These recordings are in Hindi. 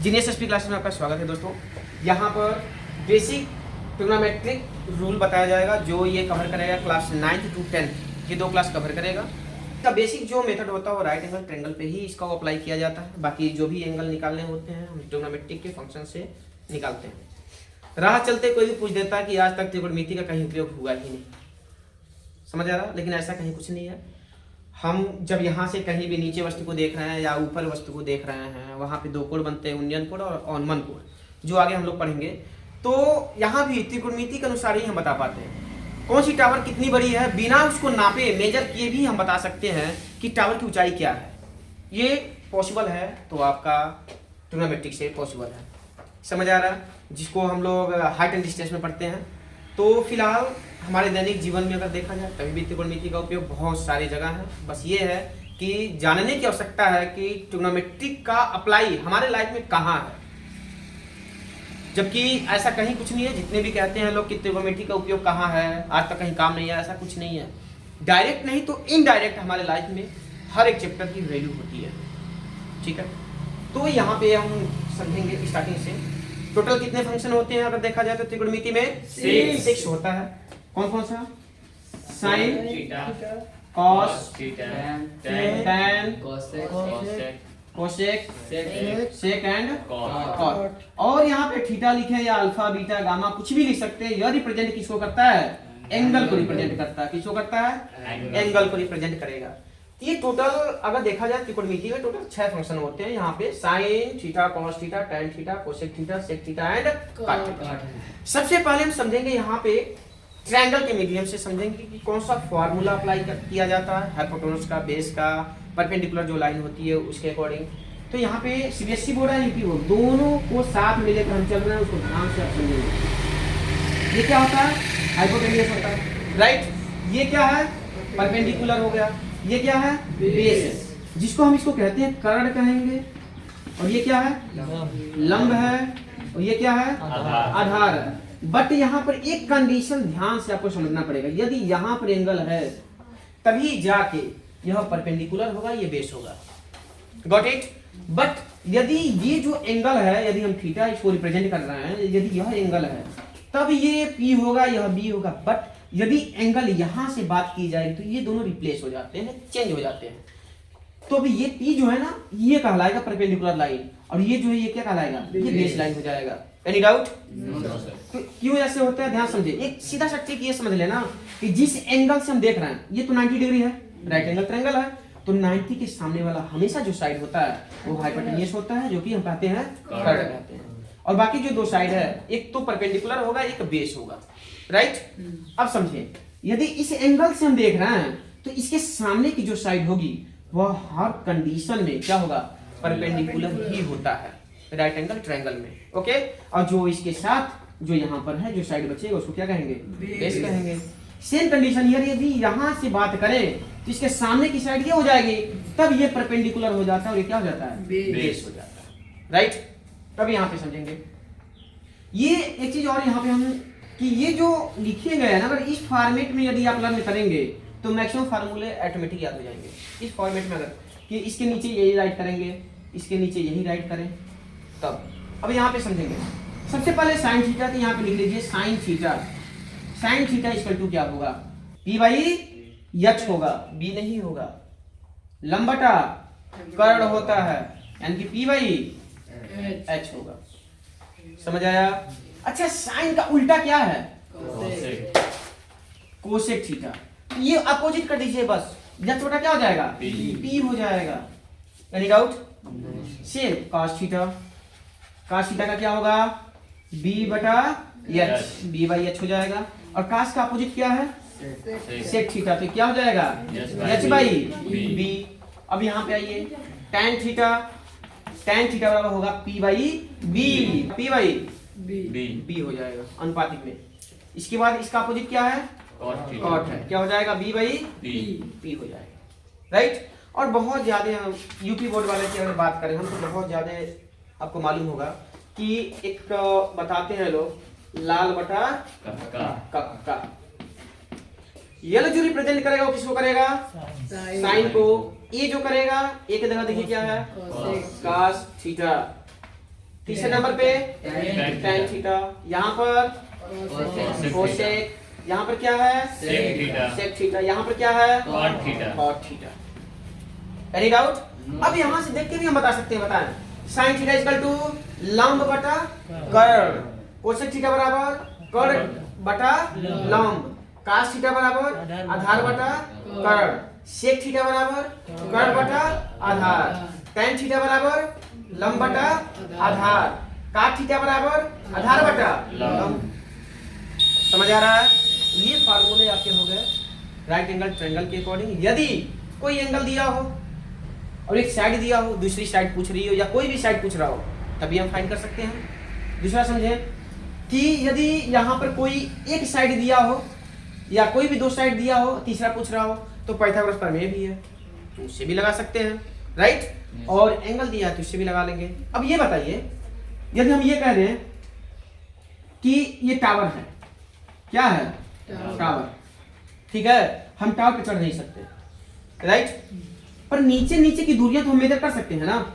जीनियस एसपी क्लासेस में आपका स्वागत है दोस्तों। यहाँ पर बेसिक ट्रिग्नोमेट्रिक रूल बताया जाएगा जो ये कवर करेगा क्लास 9th to 10th, ये 2 क्लास कवर करेगा। इसका बेसिक जो मेथड होता है वो राइट एंगल ट्रायंगल पे ही इसका अप्लाई किया जाता है। बाकी जो भी एंगल निकालने होते हैं हम ट्रिग्नोमेट्रिक के फंक्शन से निकालते हैं। राह चलते कोई भी पूछ देता है कि आज तक त्रिकोणमिति का कहीं उपयोग हुआ ही नहीं, समझ आ रहा? लेकिन ऐसा कहीं कुछ नहीं है। हम जब यहाँ से कहीं भी नीचे वस्तु को देख रहे हैं या ऊपर वस्तु को देख रहे हैं, वहाँ पे 2 कोण बनते हैं, उन्नयन कोण और अवनमन कोण, जो आगे हम लोग पढ़ेंगे। तो यहाँ भी त्रिकोणमिति के अनुसार ही हम बता पाते हैं कौन सी टावर कितनी बड़ी है। बिना उसको नापे मेजर किए भी हम बता सकते हैं कि टावर की ऊंचाई क्या है। ये पॉसिबल है, तो आपका ट्रिग्नोमेट्रिक से पॉसिबल है, समझ आ रहा है? जिसको हम लोग हाइट एंड डिस्टेंस में पढ़ते हैं। तो फिलहाल हमारे दैनिक जीवन में अगर देखा जाए तभी भी त्रिकोणमिति का उपयोग बहुत सारी जगह है। बस ये है कि जानने की आवश्यकता है कि ट्रिग्नोमेट्रिक का अप्लाई हमारे लाइफ में कहाँ है, जबकि ऐसा कहीं कुछ नहीं है। जितने भी कहते हैं लोग कि ट्रिग्नोमेट्री का उपयोग कहाँ है, आज तक कहीं काम नहीं है, ऐसा कुछ नहीं है। डायरेक्ट नहीं तो इनडायरेक्ट हमारे लाइफ में हर एक चैप्टर की वैल्यू होती है, ठीक है। तो यहाँ पे हम समझेंगे स्टार्टिंग से टोटल कितने फंक्शन होते हैं। अगर देखा जाए तो त्रिकोणमिति में 6 होता है। कौन कौन सा? Sine, cos, tan, cosec, sec and cot. और यहाँ पे थीटा लिखे या अल्फा, बीटा, गामा कुछ भी लिख सकते हैं। यह रिप्रेजेंट किसको करता है? एंगल को रिप्रेजेंट करता है। किसको करता है? एंगल को रिप्रेजेंट करेगा। ये टोटल अगर देखा जाए त्रिकोणमिति में टोटल 6 फंक्शन होते हैं। यहाँ पे sine theta, cos theta, tan theta, cosec theta, sec theta and cot theta. सबसे पहले हम समझेंगे यहाँ पे ट्रायंगल के मीडियम से समझेंगे कि कौन सा फॉर्मूला अप्लाई किया जाता है हाइपोटेन्यूज का, बेस का, परपेंडिकुलर जो लाइन होती है उसके अकॉर्डिंग। तो यहाँ पे सीबीएसई बोर्ड है, यूपी बोर्ड, दोनों को साथ में लेकर हम चल रहे हैं, उसको ध्यान से आप समझेंगे। ये क्या होता है? हाइपोटेन्यूज होता है, राइट। ये क्या है? परपेंडिकुलर हो गया। ये क्या है? बेस, जिसको हम इसको कहते हैं कर्ण कहेंगे। और ये क्या है? लंब है। और ये क्या है? आधार है। बट यहाँ पर एक कंडीशन ध्यान से आपको समझना पड़ेगा। यदि यहाँ पर एंगल है तभी जाके यह परपेंडिकुलर होगा, ये बेस होगा। Got it? बट यदि ये जो एंगल है, यदि हम थीटा इसको रिप्रेजेंट कर रहे हैं, यदि यह एंगल है तब ये P होगा, यह B होगा। बट यदि एंगल यहां से बात की जाए तो ये दोनों रिप्लेस हो जाते हैं, चेंज हो जाते हैं। तो अभी ये P जो है ना, ये कहलाएगा परपेंडिकुलर लाइन, और ये जो है ये क्या कहलाएगा? ये बेस लाइन हो जाएगा। Any doubt? तो क्यों ऐसे होता है, ध्यान समझे। एक सीधा सा ट्रिक ये समझ लेना कि जिस एंगल से हम देख रहे हैं, ये तो 90 डिग्री है, राइट एंगल ट्रायंगल है, तो 90 के सामने वाला हमेशा जो साइड होता है वो हाइपोटेन्यूज होता है, जो कि हम कहते हैं कर्ण कहते हैं। और बाकी जो 2 साइड है, एक तो परपेंडिकुलर होगा, एक बेस होगा, राइट। अब समझिए, यदि इस एंगल से हम देख रहे हैं तो इसके सामने की जो साइड होगी वह हर कंडीशन में क्या होगा? परपेंडिकुलर ही होता है राइट एंगल ट्रायंगल में, ओके। और जो इसके साथ जो यहाँ पर है जो साइड बचेगा उसको क्या कहेंगे? बेस कहेंगे। सेम कंडीशन यदि यहाँ से बात करें तो इसके सामने की साइड ये हो जाएगी, तब ये परपेंडिकुलर हो जाता है और ये क्या हो जाता है? बेस हो जाता है, राइट। तब यहाँ पे समझेंगे। ये एक चीज और यहाँ पे हम कि ये जो लिखे गए हैं ना, अगर इस फॉर्मेट में यदि आप लर्न करेंगे तो मैक्सिमम फार्मूले ऑटोमेटिक याद हो जाएंगे। इस फॉर्मेट में अगर कि इसके नीचे यही राइट करेंगे, इसके नीचे यही राइट करें, तब अब यहाँ पे समझेंगे। सबसे पहले साइन थीटा, तो यहाँ पे लिख लीजिए sine theta. Sine theta equal to क्या होगा? P बाई H होगा, B नहीं होगा। लंबटा कर्ण होता है, यानी कि P बाई H होगा। समझ आया? अच्छा, साइन का उल्टा क्या है? Cosec theta. ये अपोजिट कर दीजिए बस, या छोटा क्या हो जाएगा? P हो जाएगा। Any doubt? Same cos theta. Cos theta का क्या होगा? B बटा H, B बाई H हो जाएगा। और कॉस का अपोजिट क्या है? सेक थीटा, तो क्या हो जाएगा? H by B। अब यहाँ पे आइए, टैन थीटा। टैन थीटा बराबर होगा P by B, P by B हो जाएगा अनुपातिक में। इसके बाद इसका अपोजिट क्या है? कॉट है, क्या हो जाएगा? B बाई P हो जाएगा, राइट। और बहुत ज्यादा यूपी बोर्ड वाले की अगर बात करें हम तो बहुत ज्यादा आपको मालूम होगा कि एक बताते हैं लोग लाल बटा कक्का। ये जो रिप्रेजेंट करेगा वो किसको करेगा? साइन को। ये जो करेगा एक जगह देखिए क्या है? Cos theta. तीसरे नंबर पे tan थीटा, यहाँ पर कोसेक, यहाँ पर क्या है सेक थीटा, यहाँ पर क्या है कॉट थीटा। Any doubt? अब यहाँ से देख के भी हम बता सकते हैं, बताएं साइन थीटा इक्वल टू लंब बटा कर्व, कोसेक थीटा बराबर कर्व बटा लंब, कास थीटा बराबर आधार बटा कर्व, सेक थीटा बराबर कर्व बटा आधार, tan थीटा बराबर लंब बटा आधार, काट थीटा बराबर आधार बटा लंब। समझ आ रहा है? ये फार्मूले आपके हो गए राइट एंगल ट्रायंगल के अकॉर्डिंग। यदि कोई एंगल दिया हो और एक साइड दिया हो, दूसरी साइड पूछ रही हो या कोई भी साइड पूछ रहा हो, तभी हम फाइंड कर सकते हैं। दूसरा समझें कि यदि यहाँ पर कोई एक साइड दिया हो या कोई भी दो साइड दिया हो, तीसरा पूछ रहा हो, तो पाइथागोरस प्रमेय भी है, तो उससे भी लगा सकते हैं, राइट। और एंगल दिया है तो उससे भी लगा लेंगे। अब ये बताइए, यदि हम ये कह रहे हैं कि ये टावर है, क्या है टावर, ठीक है, हम टावर पे चढ़ नहीं सकते, राइट, पर नीचे नीचे की दूरियां तो हम मेजर कर सकते हैं ना,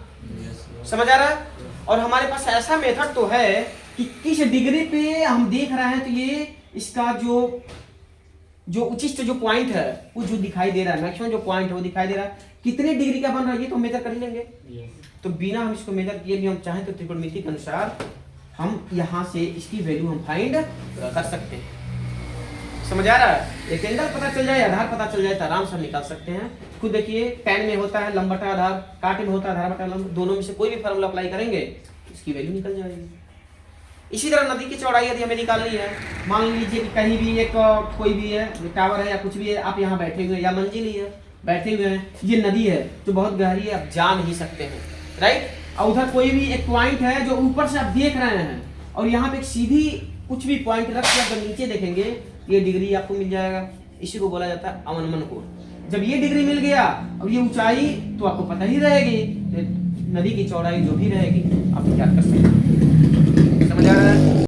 समझ आ रहा है। और हमारे पास ऐसा मेथड तो है कि किस डिग्री पे हम देख रहे हैं, तो ये इसका जो उचिष्ट जो पॉइंट है वो जो दिखाई दे रहा है, मैक्सिमम जो पॉइंट है वो दिखाई दे रहा है, कितने डिग्री का बन रहा है ये तो मेजर कर ही लेंगे। तो बिना हम इसको मेजर किए भी हम चाहें तो त्रिकोणमिति के अनुसार हम यहाँ से इसकी वैल्यू हम फाइंड कर सकते हैं। समझ आ रहा है? एक एंगल पता चल जाए, आधार पता चल जाए तो आराम से हम निकाल सकते हैं। खुद देखिए, tan में होता है लंब बटा आधार, काट में होता है आधार बटा लंब, दोनों में से कोई भी फार्मूला अप्लाई करेंगे इसकी वैल्यू निकल जाएगी। इसी तरह नदी की चौड़ाई यदि हमें निकालनी है, मान लीजिए कि कहीं भी एक कोई भी है, टावर है या कुछ भी है, आप यहाँ बैठे हुए हैं या मंजिल ही है, बैठे हुए हैं, ये नदी है जो बहुत गहरी है, आप जा नहीं सकते हैं, राइट। और उधर कोई भी एक पॉइंट है जो ऊपर से आप देख रहे हैं, और यहाँ पे एक सीधी कुछ भी पॉइंट रख के अगर नीचे देखेंगे, ये डिग्री आपको मिल जाएगा। इसी को बोला जाता है अवनमन कोण। जब ये डिग्री मिल गया और ये ऊंचाई, तो आपको पता ही रहेगी नदी की चौड़ाई जो भी रहेगी आप क्या कर सकते हैं। समझ आ रहा है?